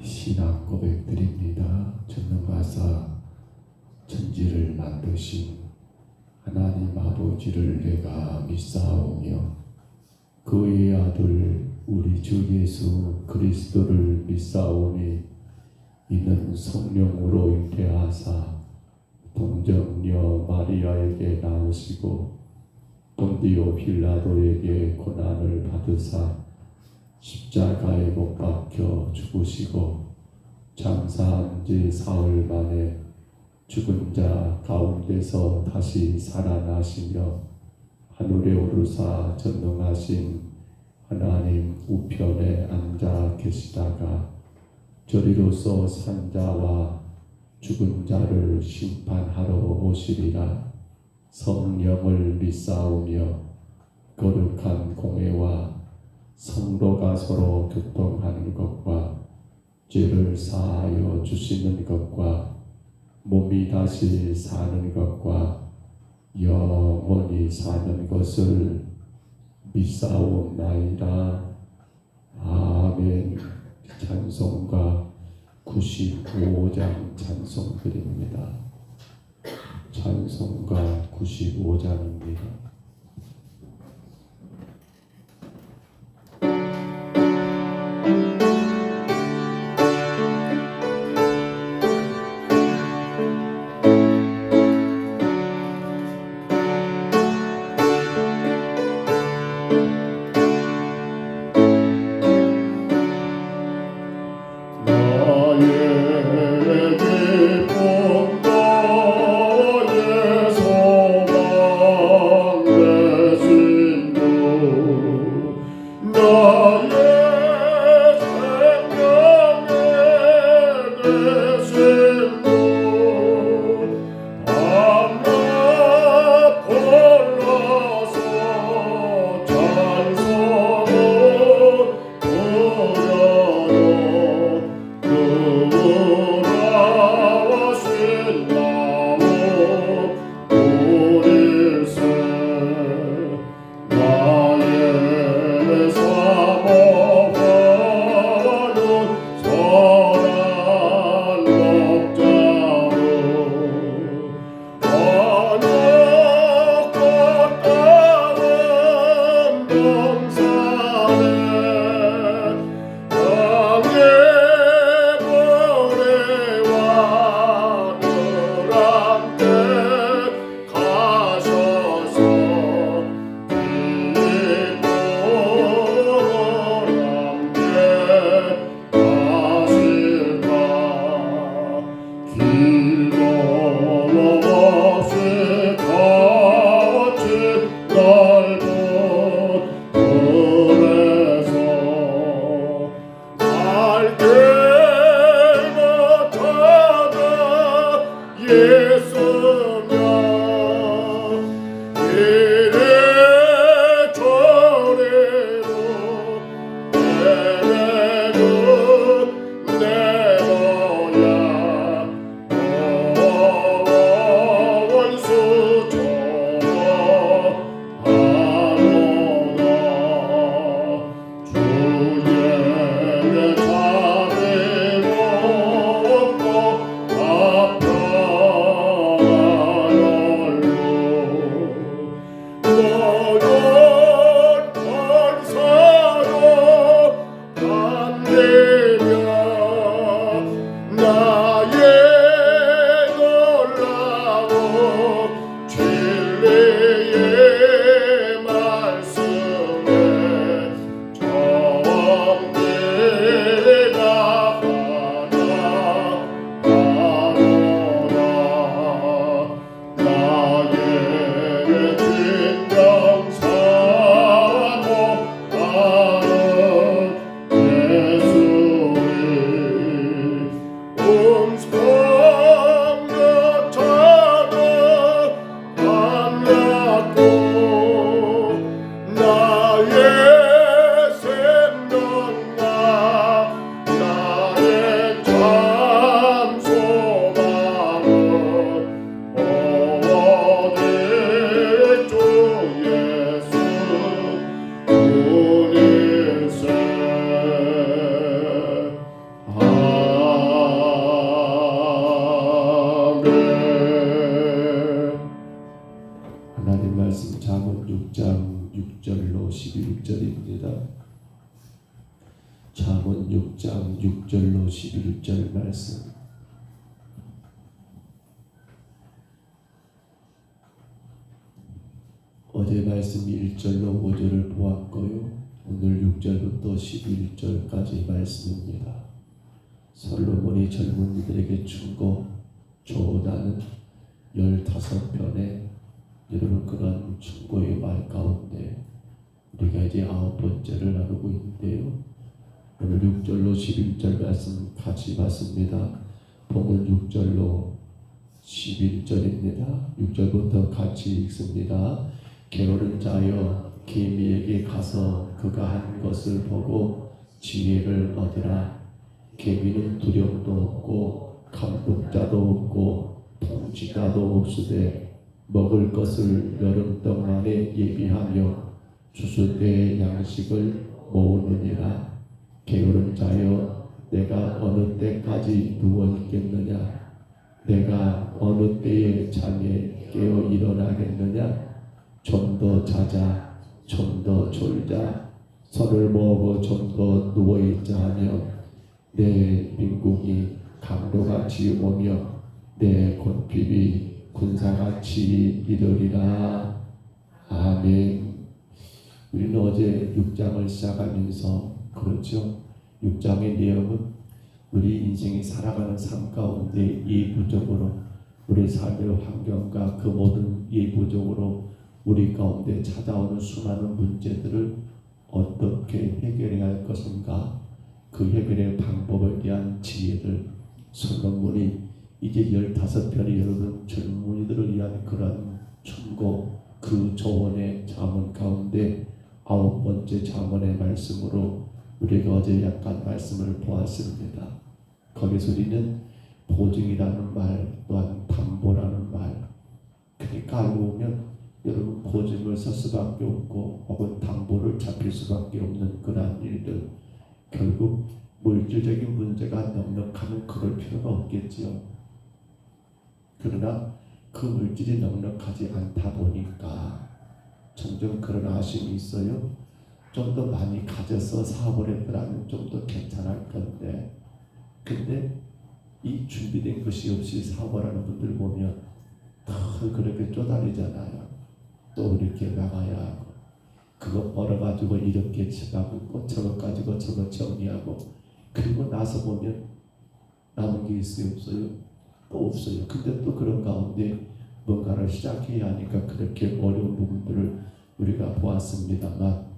신앙 고백드립니다. 전능하사 천지를 만드신 하나님 아버지를 내가 믿사오며 그의 아들 우리 주 예수 그리스도를 믿사오니 이는 성령으로 잉태하사 동정녀 마리아에게 나오시고 본디오 빌라도에게 고난을 받으사 십자가에 못 박혀 죽으시고 장사한 지 사흘 만에 죽은 자 가운데서 다시 살아나시며 하늘에 오르사 전능하신 하나님 우편에 앉아 계시다가 저리로서 산 자와 죽은 자를 심판하러 오시리라. 성령을 믿사오며 거룩한 공회와 성도가 서로 교통하는 것과 죄를 사하여 주시는 것과 몸이 다시 사는 것과 영원히 사는 것을 믿사옵나이다. 아멘. 찬송가 95장 찬송드립니다. 찬송가 95장입니다. 나의 사모 말씀입니다. 잠언 6장 6절로 11절 말씀. 어제 말씀 1절로 5절을 보았고요. 오늘 6절부터 11절까지 말씀입니다. 솔로몬이 젊은이들에게 충고 조언하는 15편의 여러분 그런 충고의 말 가운데 우리가 이제 9번째를 나누고 있는데요. 오늘 6절로 11절 말씀 같이 봤습니다. 본문 6절로 11절입니다. 6절부터 같이 읽습니다. 게으른 자여 개미에게 가서 그가 한 것을 보고 지혜를 얻으라. 개미는 두려움도 없고 감독자도 없고 통치자도 없으되 먹을 것을 여름 동안에 예비하며 추수 때의 양식을 모으느니라. 게으른 자여 내가 어느 때까지 누워 있겠느냐? 내가 어느 때에 잠에 깨어 일어나겠느냐? 좀 더 자자, 좀 더 졸자, 손을 모으고 좀 더 누워 있자 하면 내 빈궁이 강도같이 오며 내 곤핍이 군사같이 이르리라. 아멘. 우리는 어제 6장을 시작하면서 그렇죠. 6장의 내용은 우리 인생이 살아가는 삶 가운데 예부적으로 우리 삶의 환경과 그 모든 예부적으로 우리 가운데 찾아오는 수많은 문제들을 어떻게 해결해야 할 것인가, 그 해결의 방법에 대한 지혜를 솔로몬이 이제 15편이 여러분 젊은이들을 위한 그런 충고, 그 조언의 잠언 가운데 9번째 잠언의 말씀으로 우리가 어제 약간 말씀을 보았습니다. 거기서 우리는 보증이라는 말, 또한 담보라는 말, 그러니까 알고 보면 여러분 보증을 설 수밖에 없고 혹은 담보를 잡힐 수밖에 없는 그러한 일들, 결국 물질적인 문제가 넉넉하면 그럴 필요가 없겠지요. 그러나 그 물질이 넉넉하지 않다 보니까 점점 그런 아쉬움이 있어요. 좀 더 많이 가져서 사업을 했더라면 좀 더 괜찮을 건데, 근데 이 준비된 것이 없이 사업을 하는 분들 보면 더 그렇게 쪼달리잖아요. 또 이렇게 나가야 하고, 그거 벌어가지고 이렇게 집하고 저거 가지고 저거 정리하고, 그리고 나서 보면 남은 게 있어요, 없어요? 또 없어요. 근데 또 그런 가운데 뭔가를 시작해야 하니까 그렇게 어려운 부분들을 우리가 보았습니다만,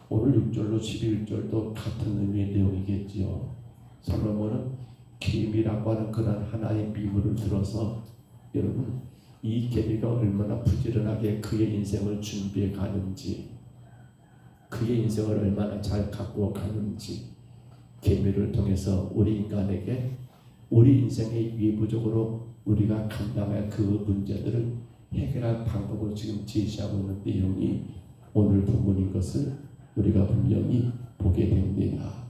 오늘 6절로 11절도 같은 의미의 내용이겠지요. 솔로몬은 개미라고 하는 그런 하나의 미물을 들어서 여러분 이 개미가 얼마나 부지런하게 그의 인생을 준비해 가는지, 그의 인생을 얼마나 잘 갖고 가는지, 개미를 통해서 우리 인간에게 우리 인생의 외부적으로 우리가 감당할 그 문제들을 해결할 방법을 지금 제시하고 있는 내용이 오늘 본문인 것을 우리가 분명히 보게 됩니다.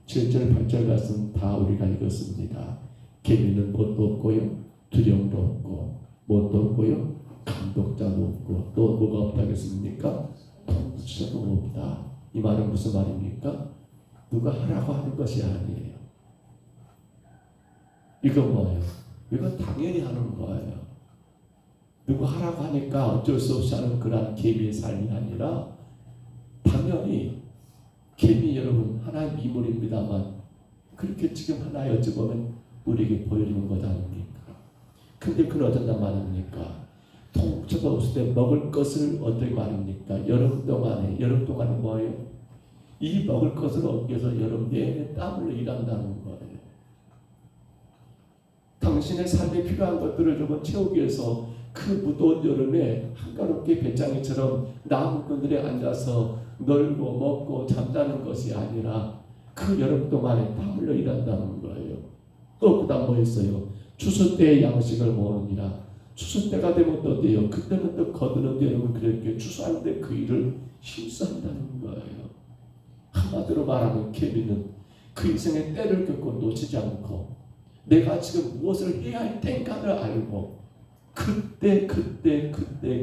7절 8절 말씀 다 우리가 읽었습니다. 개미는 뭣도 없고요, 두려움도 없고, 뭣도 없고요, 감독자도 없고, 또 뭐가 없다겠습니까? 통치자도 없다. 이 말은 무슨 말입니까? 누가 하라고 하는 것이 아니에요. 이건 뭐예요? 이건 당연히 하는 거예요. 누가 하라고 하니까 어쩔 수 없이 하는 그런 개미의 삶이 아니라, 당연히 개미 여러분 하나의 미물입니다만 그렇게 지금 하나의 어찌 보면 우리에게 보여주는 것 아닙니까? 근데 그건 어쩐단 말입니까? 통째가 없을 때 먹을 것을 어떻게 말입니까? 여름 동안에 뭐예요? 이 먹을 것을 얻기 위해서 여름 내내 땀 흘려 일한다는 거예요. 당신의 삶에 필요한 것들을 조금 채우기 위해서 그 무더운 여름에 한가롭게 배짱이처럼 나무꾼들에 앉아서 놀고 먹고 잠자는 것이 아니라 그 여름 동안에 땀 흘려 일한다는 거예요. 또 그 다음 뭐 있어요? 추수 때의 양식을 모으느니라. 추수 때가 되면 또 어때요? 그때는 또 거두는데 여러분 그렇게 추수하는데 그 일을 힘써한다는 거예요. 한마디로 말하면 개미는 그 인생의 때를 겪고 놓치지 않고 내가 지금 무엇을 해야 할 때인가를 알고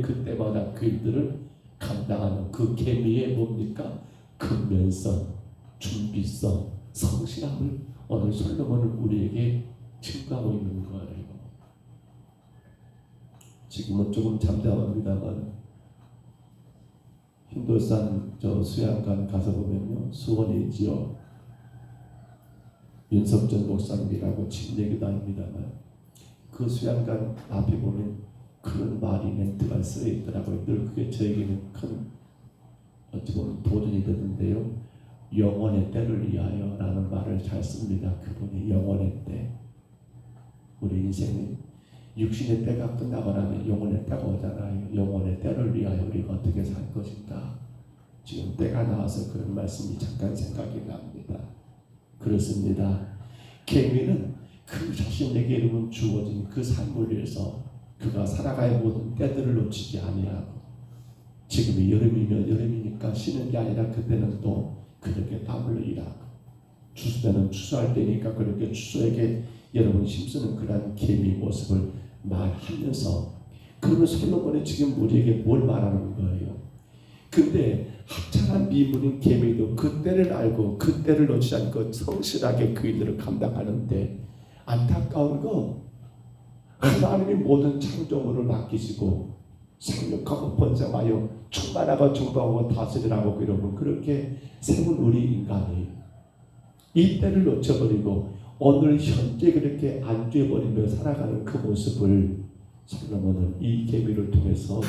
그때마다 그 일들을 감당하는 그 개미의 뭡니까? 근면성, 준비성, 성실함을 오늘 솔로몬은 우리에게 증거하고 있는 거예요. 지금은 조금 잠잠합니다만 힌돌산 저 수양관 가서 보면요, 수원이지요. 윤석전 목사님이라고 친 얘기도 합니다만 그 수양관 앞에 보면 그런 말이 멘트가 쓰여 있더라고요. 늘 그게 저에게는 큰 어찌 보면 도전이 되는데요. 영원의 때를 위하여 라는 말을 잘 씁니다. 그분이 영원의 때. 우리 인생은 육신의 때가 끝나고 나면 영원의 때가 오잖아요. 영원의 때를 위하여 우리가 어떻게 살 것인가. 지금 때가 나와서 그런 말씀이 잠깐 생각이 납니다. 그렇습니다. 계미는 그 자신에게 이름은 주어진 그 삶을 위해서 그가 살아가야 모든 때들을 놓치지 아니하고 지금이 여름이면 여름이니까 쉬는 게 아니라 그때는 또 그렇게 땀을 일하고 추수 때는 추수할 때니까 그렇게 추수에게 여러분 힘쓰는 그런 계미 모습을 말하면서 그러면 솔로몬이 지금 우리에게 뭘 말하는 거예요? 근데 합창한 미문인 계미도 그 때를 알고 그 때를 놓치지 않고 성실하게 그 일들을 감당하는데 안타까운 건 하나님이 모든 창조물을 맡기시고 생육하고 번성하여 충만하고 정복하고 다스리라고 여러분 그렇게 세운 우리 인간이 이 때를 놓쳐버리고 오늘 현재 그렇게 안주해버리며 살아가는 그 모습을 솔로몬은 이 계미를 통해서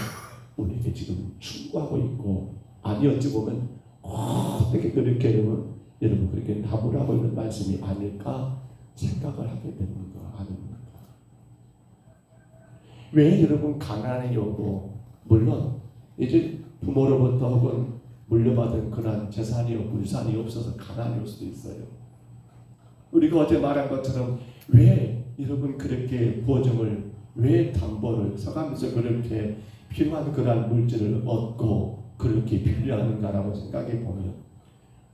우리에게 지금 충고하고 있고 아니 어찌 보면 어떻게 그렇게 여러분 그렇게 나무라고 있는 말씀이 아닐까 생각을 하게 되는 거 아닙니까? 왜 여러분 가난이 오고 물론 이제 부모로부터 혹은 물려받은 그런 재산이 없고 유산이 없어서 가난이 올 수도 있어요. 우리가 어제 말한 것처럼 왜 여러분 그렇게 보증을 왜 담보를 서가면서 그렇게 필요한 그런 물질을 얻고 그렇게 빌려하는가라고 생각해 보면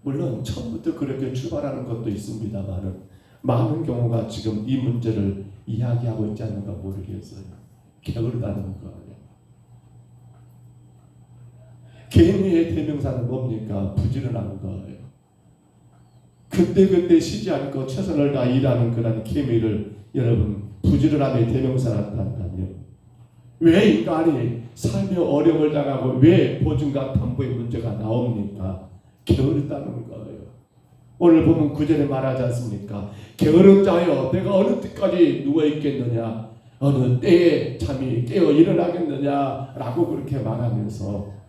물론 처음부터 그렇게 출발하는 것도 있습니다만은 많은 경우가 지금 이 문제를 이야기하고 있지 않는가 모르겠어요. 게으르다는 거예요. 개인의 대명사는 뭡니까? 부지런한 거예요. 그때 쉬지 않고 최선을 다 일하는 그런 케미를 여러분 부지런함의 대명사를 한다면요. 왜 인간이 삶의 어려움을 당하고 왜 보증과 담보의 문제가 나옵니까? 게으르다는 거예요. 오늘 보면 구절에 말하지 않습니까? 게으른 자여 내가 어느 때까지 누워있겠느냐 어느 때에 잠이 깨어 일어나겠느냐 라고 그렇게 말하면서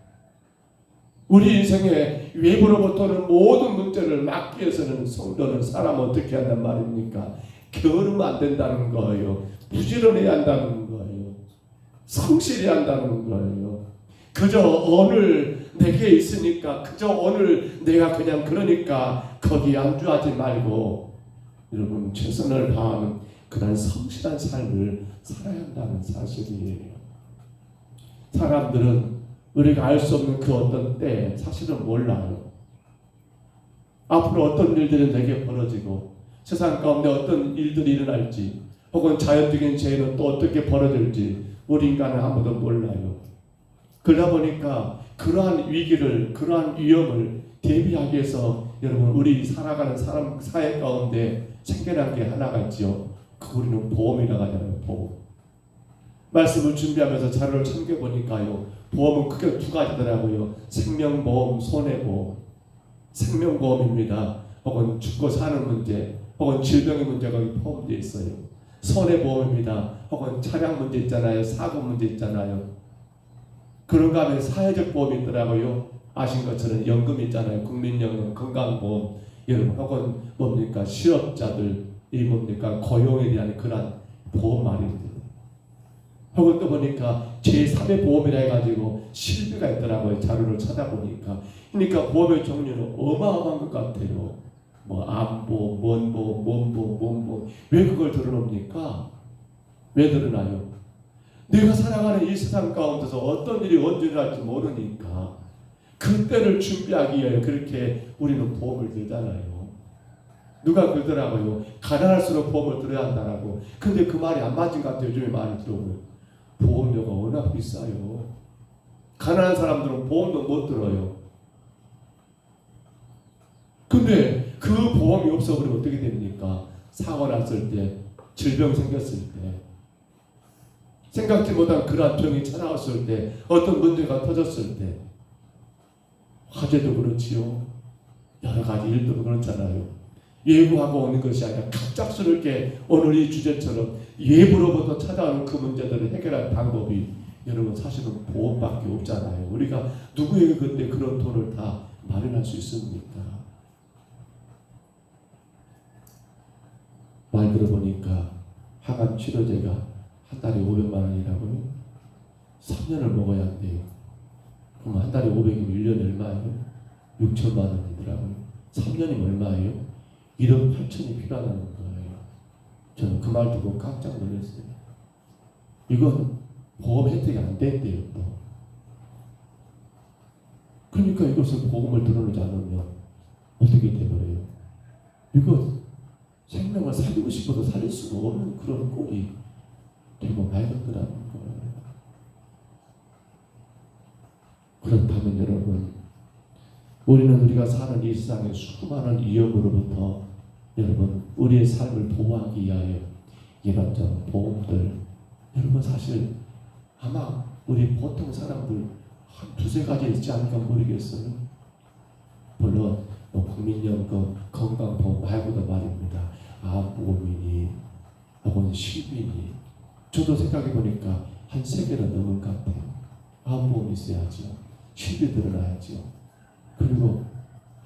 우리 인생의 외부로부터는 모든 문제를 막기 위해서는 성도는 사람 어떻게 한단 말입니까? 게으르면 안 된다는 거예요. 부지런해야 한다는 거예요. 성실해야 한다는 거예요. 그저 오늘 내게 있으니까 그저 오늘 내가 그냥 그러니까 거기에 안주하지 말고 여러분 최선을 다하는 그런 성실한 삶을 살아야 한다는 사실이에요. 사람들은 우리가 알 수 없는 그 어떤 때 사실은 몰라요. 앞으로 어떤 일들이 내게 벌어지고 세상 가운데 어떤 일들이 일어날지 혹은 자연적인 재해는 또 어떻게 벌어질지 우리 인간은 아무도 몰라요. 그러다 보니까 그러한 위기를 그러한 위험을 대비하기 위해서 여러분 우리 살아가는 사람 사회 가운데 생겨난 게 하나가 있죠. 그 우리는 보험이라고 하잖아요. 보험. 말씀을 준비하면서 자료를 챙겨보니까요. 보험은 크게 두 가지더라고요. 생명보험, 손해보험. 생명보험입니다. 혹은 죽고 사는 문제, 혹은 질병의 문제가 포함되어 있어요. 손해보험입니다. 혹은 차량 문제 있잖아요. 사고 문제 있잖아요. 그런가 하면 사회적 보험이 있더라고요. 아신 것처럼 연금 있잖아요. 국민연금, 건강보험. 여러분 혹은 뭡니까? 실업자들, 이 뭡니까? 고용에 대한 그런 보험 말입니다. 혹은 또 보니까 제3의 보험이라 해가지고 실비가 있더라고요. 자료를 찾아보니까. 그러니까 보험의 종류는 어마어마한 것 같아요. 뭐 암보, 뭔보, 뭔보. 왜 그걸 들어놓습니까? 왜 들어놔요? 내가 살아가는 이 세상 가운데서 어떤 일이 언제 일어날지 모르니까 그때를 준비하기 위해 그렇게 우리는 보험을 들잖아요. 누가 그러더라고요. 가난할수록 보험을 들어야 한다라고. 근데 그 말이 안 맞은 것 같아요. 요즘에 많이 들어오면. 보험료가 워낙 비싸요. 가난한 사람들은 보험도 못 들어요. 근데 그 보험이 없어버리면 어떻게 됩니까? 사고 났을 때, 질병 생겼을 때, 생각지 못한 그러한 병이 찾아왔을 때, 어떤 문제가 터졌을 때, 화재도 그렇지요. 여러 가지 일도 그렇잖아요. 예고하고 오는 것이 아니라 갑작스럽게 오늘 이 주제처럼 예부로부터 찾아오는 그 문제들을 해결할 방법이 여러분 사실은 보험밖에 없잖아요. 우리가 누구에게 그때 그런 돈을 다 마련할 수 있습니까? 말 들어보니까 항암 치료제가 한 달에 500만 원이라고요? 3년을 먹어야 한대요. 그럼 한 달에 500이면 1년에 얼마예요? 6천만 원이더라고요. 3년이면 얼마예요? 1억 8천이 필요하다는 거예요. 저는 그 말 듣고 깜짝 놀랐어요. 이건 보험 혜택이 안 된대요. 또. 그러니까 이것을 보험을 들어놓지 않으면 어떻게 되버려요? 이거 생명을 살리고 싶어도 살릴 수가 없는 그런 꼴이 되고 말겠더라는 거예요. 그렇다면 여러분, 우리는 우리가 사는 이 세상의 수많은 위험으로부터 여러분 우리의 삶을 보호하기 위하여 이런저런 보험들, 여러분 사실 아마 우리 보통 사람들 한 두세 가지 있지 않을까 모르겠어요. 물론 국민연금, 건강보험 말고도 말입니다. 암보험이니 혹은 실비니, 저도 생각해보니까 한 3개는 넘은 것 같아요. 암보험 있어야죠. 실비 들어놔야죠. 그리고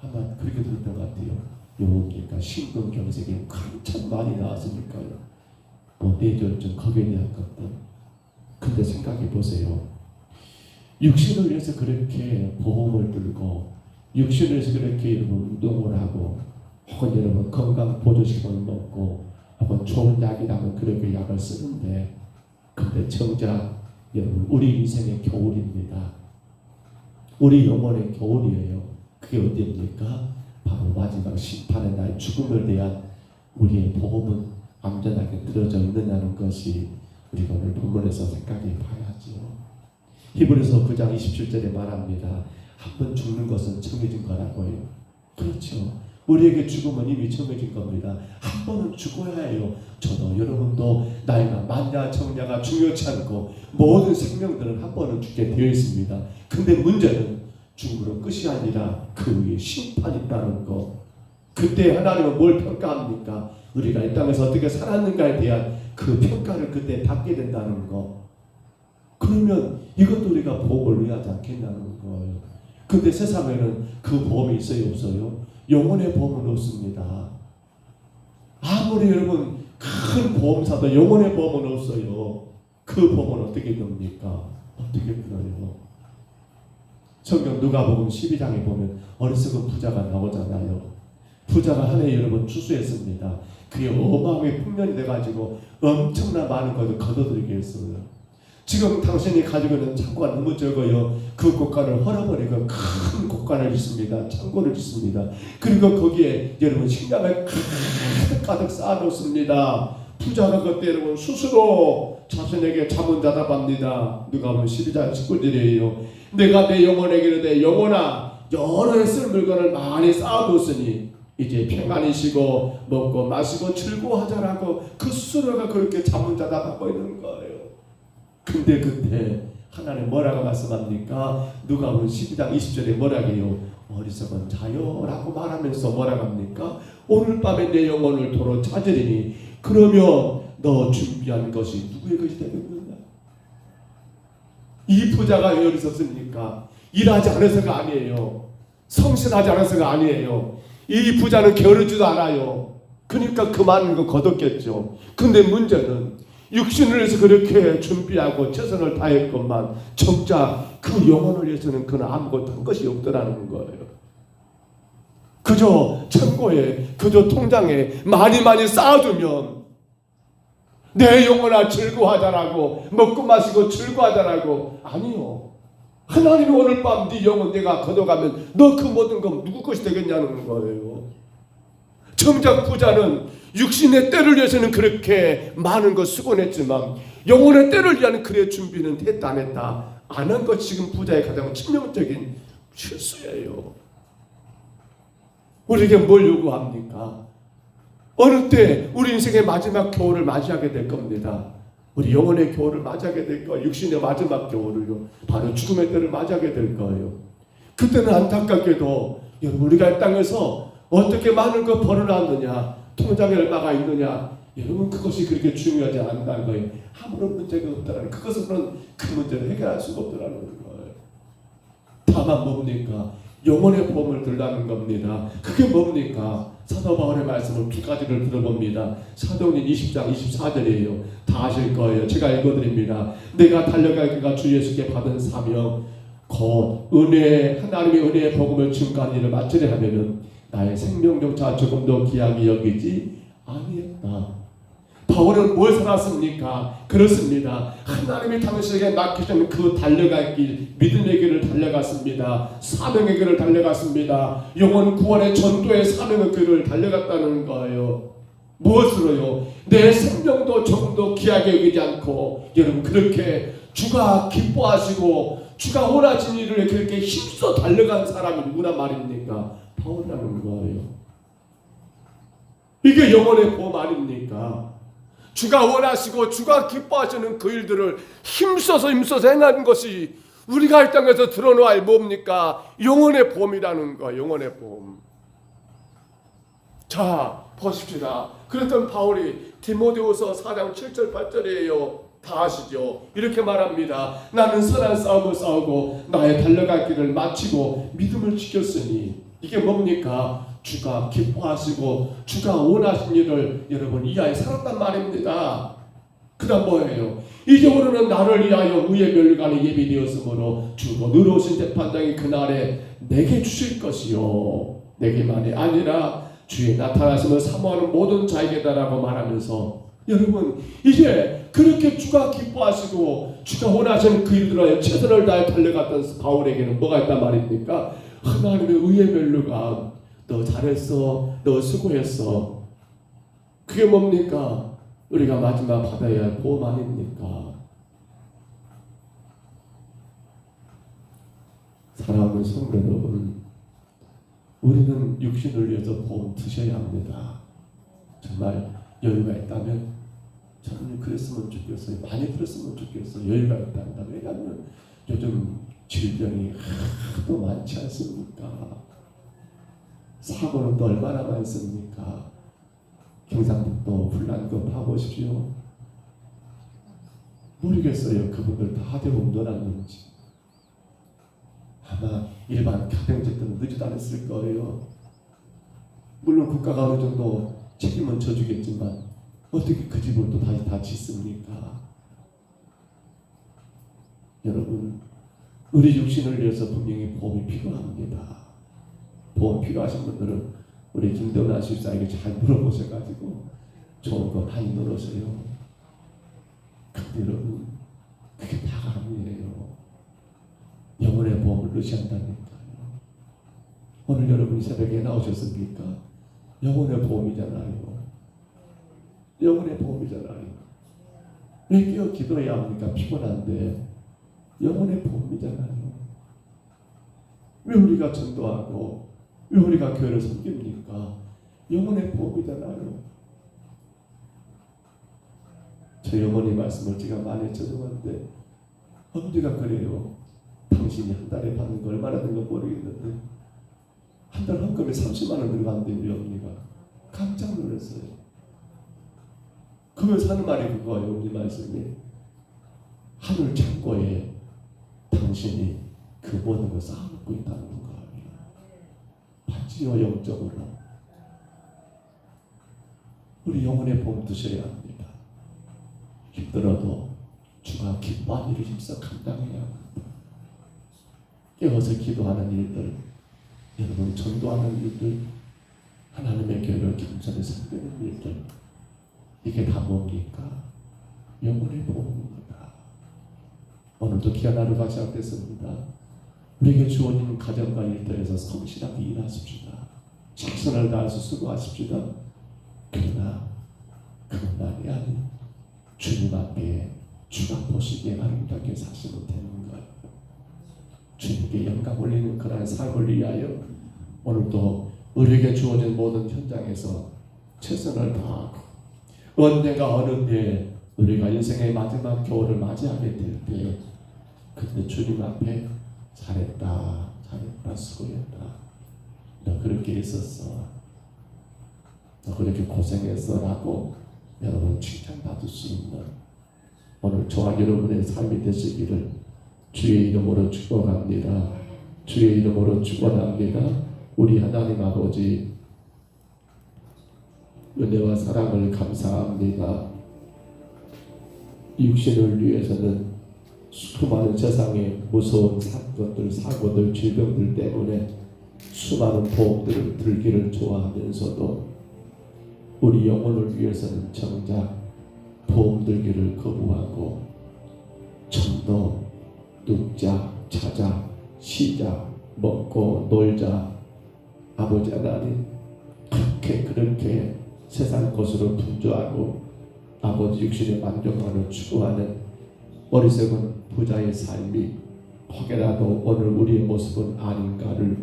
아마 그렇게 들었던 것 같아요. 요니까 심근경색이 한참 많이 나왔으니까요. 뭐 뇌졸중 거기에 대한 것들. 근데 생각해 보세요. 육신을 위해서 그렇게 보험을 들고 육신을 위해서 그렇게 운동을 하고 혹은 여러분 건강 보조식품을 먹고 혹은 좋은 약이라면 그렇게 약을 쓰는데, 근데 정작 여러분 우리 인생의 겨울입니다. 우리 영혼의 겨울이에요. 그게 어디입니까? 바로 마지막 심판의 날 죽음을 대한 우리의 보험은 안전하게 들어져 있느냐는 것이 우리가 오늘 본문에서 생각해 봐야지요. 히브리서 9장 27절에 말합니다. 한 번 죽는 것은 정해진 거라고요. 그렇죠. 우리에게 죽음은 이미 정해진 겁니다. 한 번은 죽어야 해요. 저도 여러분도 나이가 많냐 적냐가 중요치 않고 모든 생명들은 한 번은 죽게 되어 있습니다. 근데 문제는 죽음으로 끝이 아니라 그 위에 심판이 있다는 거. 그때 하나님은 뭘 평가합니까? 우리가 이 땅에서 어떻게 살았는가에 대한 그 평가를 그때 받게 된다는 거. 그러면 이것도 우리가 보험을 의하지 않겠다는 거예요. 근데 세상에는 그 보험이 있어요, 없어요? 영혼의 보험은 없습니다. 아무리 여러분 큰 보험사도 영혼의 보험은 없어요. 그 보험은 어떻게 됩니까? 어떻게 들어요? 성경 누가복음 12장에 보면 어리석은 부자가 나오잖아요. 부자가 한 해 여러분 추수했습니다. 그게 어마어마하게 풍년이 돼가지고 엄청난 많은 것을 거둬들이게 했어요. 지금 당신이 가지고 있는 창고가 너무 적어요. 그 곳간을 헐어버리고 큰 곳간을 짓습니다. 창고를 짓습니다. 그리고 거기에 여러분 식량을 가득 쌓아놓습니다. 부자가 그때 여러분 스스로 자신에게 자문자답합니다. 누가복음 12장 19절이에요. 내가 내 영혼에게 이르되 영혼아 여러 해 쓸 물건을 많이 쌓아뒀으니 이제 평안히 쉬고 먹고 마시고 즐거워하자라고 그 스스로가 그렇게 자문자답하고 있는 거예요. 근데 그때 하나님 뭐라고 말씀합니까? 누가복음 12장 20절에 뭐라고 해요? 어리석은 자요 라고 말하면서 뭐라고 합니까? 오늘 밤에 내 영혼을 도로 찾으리니 그러면 너 준비한 것이 누구의 것이 되겠느냐? 이 부자가 왜 어리석습니까? 일하지 않아서가 아니에요. 성실하지 않아서가 아니에요. 이 부자는 게으르지도 않아요. 그러니까 그 많은 거 거뒀겠죠. 근데 문제는 육신을 위해서 그렇게 준비하고 최선을 다했건만 정작 그 영혼을 위해서는 그는 아무것도 한 것이 없더라는 거예요. 그저 창고에 그저 통장에 많이 쌓아두면 내 영혼아 즐거워하자라고 먹고 마시고 즐거워하자라고. 아니요. 하나님이 오늘 밤 네 영혼 내가 걷어가면 너 그 모든 건 누구 것이 되겠냐는 거예요. 정작 부자는 육신의 때를 위해서는 그렇게 많은 것 수고했지만 영혼의 때를 위한 그의 준비는 했다 안 했다 안 한 것 지금 부자의 가장 치명적인 실수예요. 우리에게 뭘 요구합니까? 어느 때 우리 인생의 마지막 겨울을 맞이하게 될 겁니다. 우리 영혼의 겨울을 맞이하게 될 거예요. 육신의 마지막 겨울을요. 바로 죽음의 때를 맞이하게 될 거예요. 그때는 안타깝게도 여러분, 우리가 이 땅에서 어떻게 많은 거 벌어놨느냐, 통장에 얼마가 있느냐, 여러분 그것이 그렇게 중요하지 않다는 거예요. 아무런 문제가 없다라는, 그것은 그 문제를 해결할 수가 없다라는 거예요. 다만 뭡니까? 영혼의 보험을 들라는 겁니다. 그게 뭡니까? 사도 바울의 말씀을 두 가지를 들어봅니다. 사도행전 20장 24절이에요. 다 아실 거예요. 제가 읽어드립니다. 내가 달려가기가 주 예수께 받은 사명 곧 은혜, 하나님의 은혜의 복음을 증거하는 일을 마치려 하면은 나의 생명조차 조금도 귀하게 여기지 아니했다. 바울은 뭘 살았습니까? 그렇습니다. 하나님이 당신에게 맡기신 그 달려갈 길, 믿음의 길을 달려갔습니다. 사명의 길을 달려갔습니다. 영혼 구원의 전도의 사명의 길을 달려갔다는 거예요. 무엇으로요? 내 생명도 조금도 귀하게 여기지 않고, 여러분 그렇게 주가 기뻐하시고 주가 원하신 일을 그렇게 힘써 달려간 사람이 누구나 말입니까? 바울이라는 거예요. 이게 영혼의 보험 아닙니까? 주가 원하시고 주가 기뻐하시는 그 일들을 힘써서 행하는 것이 우리가 이 땅에서 드러놓아야 뭡니까? 영혼의 보험이라는 거예요. 영혼의 보험. 자, 보십시다. 그랬던 바울이 디모데후서 4장 7절 8절이에요. 다 아시죠? 이렇게 말합니다. 나는 선한 싸움을 싸우고 나의 달려갈 길을 마치고 믿음을 지켰으니, 이게 뭡니까? 주가 기뻐하시고 주가 원하신 일을 여러분 이하에 살았단 말입니다. 그 다음 뭐예요? 이제부로는 나를 위하여 의의 멸관이 예비되었으므로 주로 늘어오신 재판장이 그날에 내게 주실 것이요 내게만이 아니라 주의 나타나심을 사모하는 모든 자에게다라고 말하면서, 여러분 이제 그렇게 주가 기뻐하시고 주가 원하시는 그 일들에 최선을 다해 달려갔던 바울에게는 뭐가 있단 말입니까? 하나님의 의의 멸류관, 너 잘했어, 너 수고했어. 그게 뭡니까? 우리가 마지막 받아야 할 보험 아닙니까? 사랑하는 성도 여러분, 우리는 육신을 위해서 보험 드셔야 합니다. 정말 여유가 있다면 저는 그랬으면 좋겠어요. 많이 그랬으면 좋겠어요. 여유가 있다면. 왜냐하면 요즘 질병이 하도 많지 않습니까? 사고는 또 얼마나 많습니까? 경상북도 불난거 봐보십시오. 모르겠어요. 그분들 다 대고 운전하는지. 아마 일반 가정집들은 늦지도 않았을 거예요. 물론 국가가 어느 정도 책임은 져주겠지만 어떻게 그 집을 또 다시 다 짓습니까? 여러분, 우리 육신을 위해서 분명히 보험이 필요합니다. 보험 필요하신 분들은 우리 김대훈 집사에게 잘 물어보셔가지고 좋은 거 많이 넣으세요. 근데 여러분, 그게 다가 아니에요. 영혼의 보험을 넣으셔야 한다니까요. 오늘 여러분이 새벽에 나오셨습니까? 영혼의 보험이잖아요. 영혼의 보험이잖아요. 왜 깨어 기도해야 합니까? 피곤한데. 영혼의 보험이잖아요. 왜 우리가 전도하고 왜 우리가 교회를 섬깁니까? 영혼의 보험이잖아요. 저희 어머니 말씀을 제가 많이 적용하는데 어머니가 그래요. 당신이 한 달에 받는 거 얼마나 되는 거 모르겠는데 한 달 헌금에 30만 원 들어간대요. 우리 어머니가 깜짝 놀랐어요. 그러면서 하는 말이 그거예요. 우리 말씀이 하늘 창고에 당신이 그 모든 걸 쌓아놓고 있다는 거예요. 받지요. 영적으로. 우리 영혼의 보험 드셔야 합니다. 힘들어도 주가 기뻐하는 일을 힘써 감당해야 합니다. 깨어서 기도하는 일들, 여러분 전도하는 일들, 하나님의 교회를 겸손히 섬기는 일들, 이게 다 뭡니까? 영혼의 보험입니다. 오늘도 귀한 하루가 시작됐습니다. 우리에게 주어진 가정과 일터에서 성실하게 일하십시다. 최선을 다해서 수고하십시다. 그러나 그것만이 아닌 주님 앞에 주가 보시기에 아름답게 사시면 되는 거예요. 주님께 영광 올리는 그런 삶을 위하여 오늘도 우리에게 주어진 모든 현장에서 최선을 다하고 언젠가 어느 때에 우리가 인생의 마지막 겨울을 맞이하게 될 때에 그때 주님 앞에 잘했다, 수고했다, 너 그렇게 했었어, 너 그렇게 고생했어 라고 여러분 칭찬받을 수 있는 오늘 저와 여러분의 삶이 되시기를 주의 이름으로 축원합니다. 주의 이름으로 축원합니다. 우리 하나님 아버지 은혜와 사랑을 감사합니다. 육신을 위해서는 수많은 세상의 무서운 사건들, 사고들, 질병들 때문에 수많은 보험들을 들기를 좋아하면서도 우리 영혼을 위해서는 정작 보험 들기를 거부하고 청도, 눕자, 자자, 쉬자, 먹고 놀자, 아버지 하나님 그렇게 세상 것으로 분주하고 아버지 육신의 만족만을 추구하는 어리석은 부자의 삶이 혹여라도 오늘 우리의 모습은 아닌가를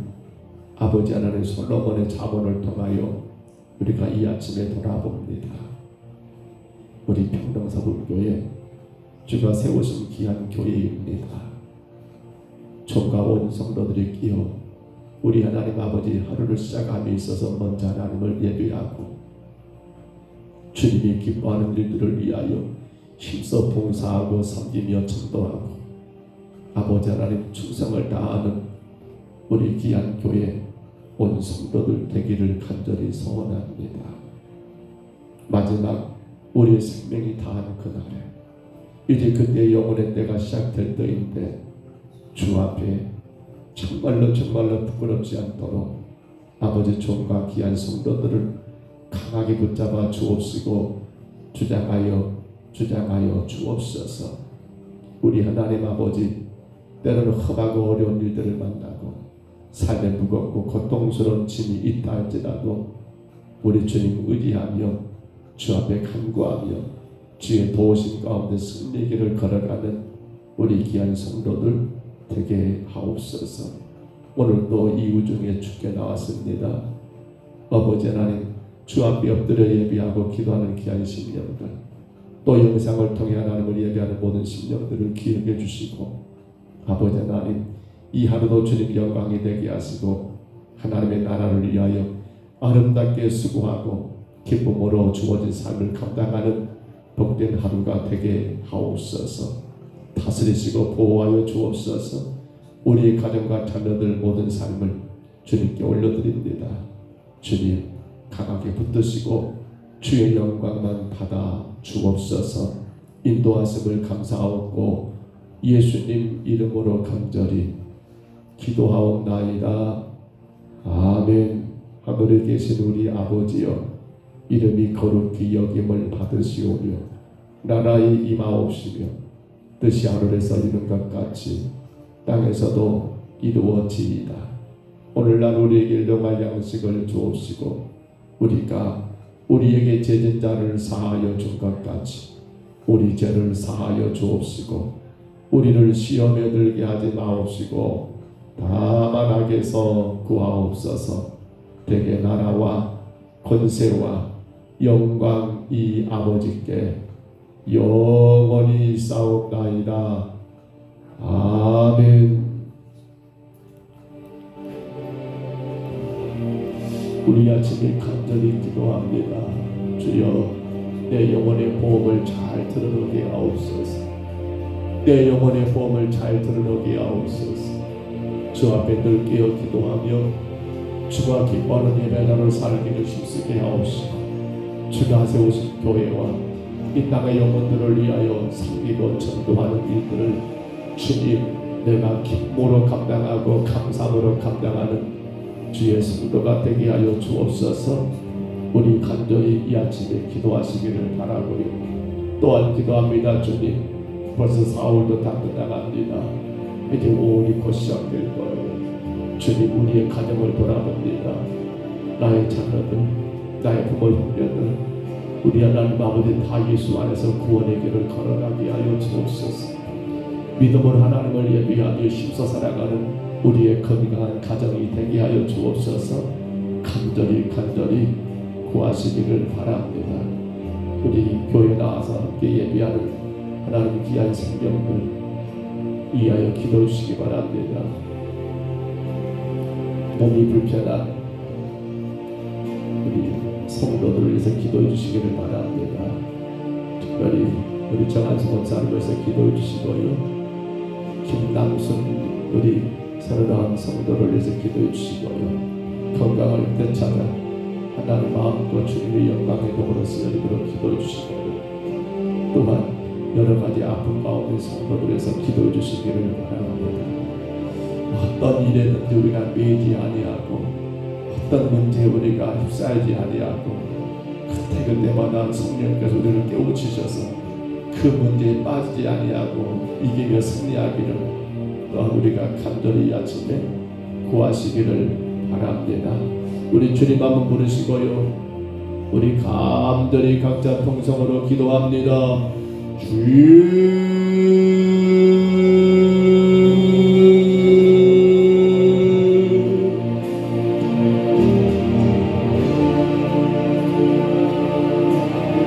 아버지 하나님 솔로몬의 자문을 통하여 우리가 이 아침에 돌아봅니다. 우리 평등서북교회 주가 세우신 귀한 교회입니다. 종과 온 성도들이 끼어 우리 하나님 아버지 하루를 시작함에 있어서 먼저 하나님을 예배하고 주님이 기뻐하는 일들을 위하여 힘써 봉사하고 섬기며 전도하고 아버지 하나님 충성을 다하는 우리 귀한 교회 온 성도들 되기를 간절히 소원합니다. 마지막 우리의 생명이 다한 그날에 이제 그때 영혼의 때가 시작될 때인데 주 앞에 정말로 부끄럽지 않도록 아버지 종과 귀한 성도들을 강하게 붙잡아 주옵시고 주장하여 주옵소서. 우리 하나님 아버지 때로는 험하고 어려운 일들을 만나고 삶에 무겁고 고통스러운 짐이 있다 할지라도 우리 주님 의지하며 주 앞에 간구하며 주의 도우심 가운데 승리길을 걸어가는 우리 귀한 성도들 되게 하옵소서. 오늘 또 이 우중에 주께 나왔습니다. 아버지 하나님 주 앞에 엎드려 예비하고 기도하는 귀한 심령들 또 영상을 통해 하나님을 예배하는 모든 심령들을 기억해 주시고 아버지 하나님 이 하루도 주님 영광이 되게 하시고 하나님의 나라를 위하여 아름답게 수고하고 기쁨으로 주어진 삶을 감당하는 복된 하루가 되게 하옵소서. 다스리시고 보호하여 주옵소서. 우리의 가정과 자녀들 모든 삶을 주님께 올려드립니다. 주님 강하게 붙드시고 주의 영광만 받아 주옵소서. 인도하심을 감사하옵고 예수님 이름으로 간절히 기도하옵나이다. 아멘. 하늘에 계신 우리 아버지여 이름이 거룩히 여김을 받으시오며 나라의 임하옵시며 뜻이 하늘에서 이룬 것 같이 땅에서도 이루어지이다. 오늘날 우리에게 일용할 양식을 주옵시고 우리가 우리에게 죄진 자를 사하여 준 것 같이 우리 죄를 사하여 주옵시고 우리를 시험에 들게 하지 마옵시고 다만 악에서 구하옵소서. 대개 나라와 권세와 영광이 아버지께 영원히 싸움나이다. 아멘. 우리 아침에 간절히 기도합니다. 주여 내 영혼의 보험을 잘 들어놓게 하옵소서. 내 영혼의 보험을 잘 들어놓게 하옵소서. 주 앞에 늘 깨어 기도하며 주가 기뻐하는 예배자로 살기를 힘쓰게 하옵시고 주가 세우신 교회와 이 땅의 영혼들을 위하여 섬기고 전도하는 일들을 주님 내가 기쁨으로 감당하고 감사함으로 감당하는 주의 성도가 되게 하여 주옵소서. 우리 간절히 이 아침에 기도하시기를 바라고요. 또한 기도합니다. 주님 벌써 4월도 다 끝나갑니다. 이제 5월이 곧 시작될 거예요. 주님 우리의 가정을 돌아봅니다. 나의 자녀들, 나의 부모 형제들, 우리 하나님 아버지 다 예수 안에서 구원의 길을 걸어가게 하여 주옵소서. 믿음으로 하나님을 예비하며 힘써 살아가는 우리의 건강한 가정이 되게 하여 주옵소서. 간절히 구하시기를 바랍니다. 우리 교회 나와서 함께 예배하는 하나님 귀한 성경들 위하여 기도해 주시기 바랍니다. 몸이 불편한 우리 성도들을 위해서 기도해 주시기를 바랍니다. 특별히 우리 정한수 권사를 위해서 기도해 주시고요. 김남순 우리 사랑하는 성도를 위해서 기도해 주시고요. 건강을 되찾아 하나님 마음과 주님의 영광의 도구로 쓰여지도록 기도해 주시고요. 또한 여러 가지 아픈 가운데 성도들 위해서 기도해 주시기를 바랍니다. 어떤 일에든지 우리가 매이지 아니하고 어떤 문제에 우리가 휩싸이지 아니하고 그때마다 성령께서 우리를 깨우치셔서 그 문제에 빠지지 아니하고 이기며 승리하기를 또한 우리가 간절히 이 아침에 구하시기를 바랍니다. 우리 주님 한번 부르시고요. 우리 간절히 각자 통성으로 기도합니다. 주님